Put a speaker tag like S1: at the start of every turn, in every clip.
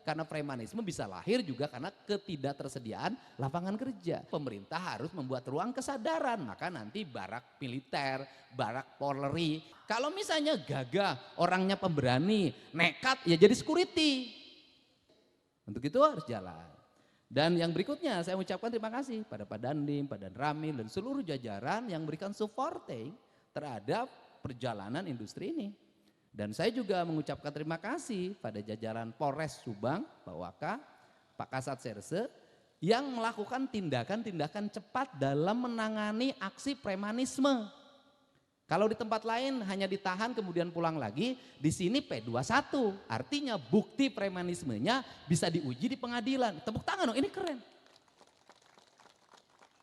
S1: Karena premanisme bisa lahir juga karena ketidaktersediaan lapangan kerja. Pemerintah harus membuat ruang kesadaran, maka nanti barak militer, barak Polri. Kalau misalnya gagah, orangnya pemberani, nekat, ya jadi security. Untuk itu harus jalan. Dan yang berikutnya saya ucapkan terima kasih pada Pak Dandim, Pak Dan Ramil dan seluruh jajaran yang memberikan supporting terhadap perjalanan industri ini. Dan saya juga mengucapkan terima kasih pada jajaran Polres Subang, Pak Waka, Pak Kasat Serse yang melakukan tindakan-tindakan cepat dalam menangani aksi premanisme. Kalau di tempat lain hanya ditahan kemudian pulang lagi, di sini P21. Artinya bukti premanismenya bisa diuji di pengadilan. Tepuk tangan dong, ini keren.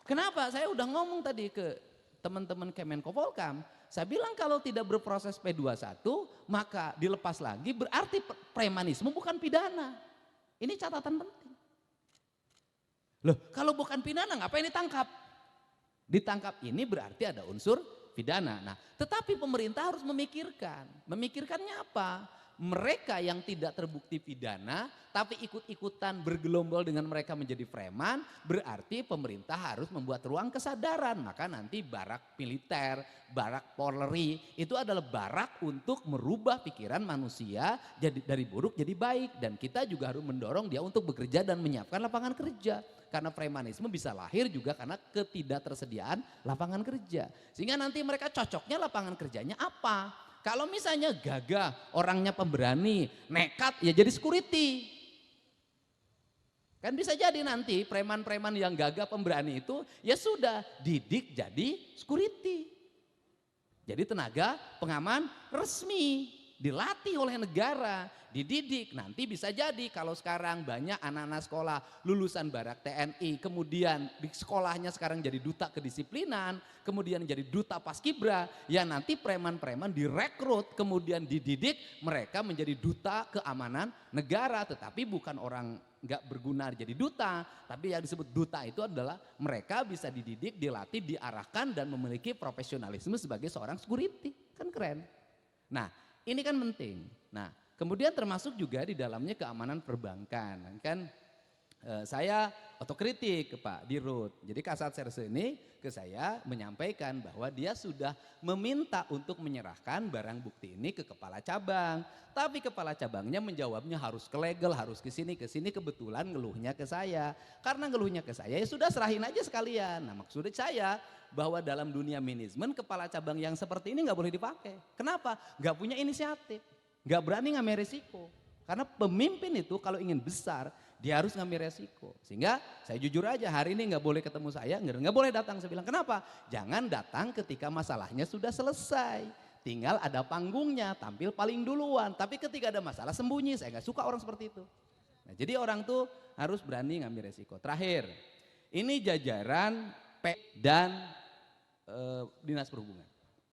S1: Kenapa? Saya udah ngomong tadi ke teman-teman Kemenko Polkam. Saya bilang kalau tidak berproses P21 maka dilepas lagi, berarti premanisme bukan pidana. Ini catatan penting. Loh, kalau bukan pidana ngapain ditangkap? Ditangkap ini berarti ada unsur pidana. Nah, tetapi pemerintah harus memikirkan. Memikirkannya apa? Mereka yang tidak terbukti pidana tapi ikut-ikutan bergelombol dengan mereka menjadi preman, berarti pemerintah harus membuat ruang kesadaran. Maka nanti barak militer, barak Polri itu adalah barak untuk merubah pikiran manusia jadi dari buruk jadi baik. Dan kita juga harus mendorong dia untuk bekerja dan menyiapkan lapangan kerja. Karena premanisme bisa lahir juga karena ketidaktersediaan lapangan kerja. Sehingga nanti mereka cocoknya lapangan kerjanya apa? Kalau misalnya gagah, orangnya pemberani, nekat, ya jadi security. Kan bisa jadi nanti preman-preman yang gagah pemberani itu ya sudah didik jadi security. Jadi tenaga pengaman resmi, dilatih oleh negara, dididik. Nanti bisa jadi kalau sekarang banyak anak-anak sekolah lulusan barak TNI, kemudian di sekolahnya sekarang jadi duta kedisiplinan, kemudian jadi duta paskibra, ya nanti preman-preman direkrut, kemudian dididik, mereka menjadi duta keamanan negara, tetapi bukan orang nggak berguna jadi duta, tapi yang disebut duta itu adalah mereka bisa dididik, dilatih, diarahkan dan memiliki profesionalisme sebagai seorang security. Kan keren. Nah, ini kan penting. Nah, kemudian termasuk juga di dalamnya keamanan perbankan. Kan saya otokritik ke Pak Dirut. Jadi Kasat Serse ini ke saya menyampaikan bahwa dia sudah meminta untuk menyerahkan barang bukti ini ke kepala cabang. Tapi kepala cabangnya menjawabnya harus ke legal, harus ke sini, kebetulan ngeluhnya ke saya. Karena ngeluhnya ke saya ya sudah serahin aja sekalian. Nah, maksudnya saya bahwa dalam dunia manajemen kepala cabang yang seperti ini nggak boleh dipakai. Kenapa? Nggak punya inisiatif, nggak berani ngambil resiko. Karena pemimpin itu kalau ingin besar dia harus ngambil resiko. Sehingga saya jujur aja hari ini nggak boleh ketemu saya, nggak boleh datang. Saya bilang kenapa? Jangan datang ketika masalahnya sudah selesai. Tinggal ada panggungnya, tampil paling duluan. Tapi ketika ada masalah sembunyi, saya nggak suka orang seperti itu. Nah, jadi orang tuh harus berani ngambil resiko. Terakhir, ini jajaran P dan Dinas Perhubungan.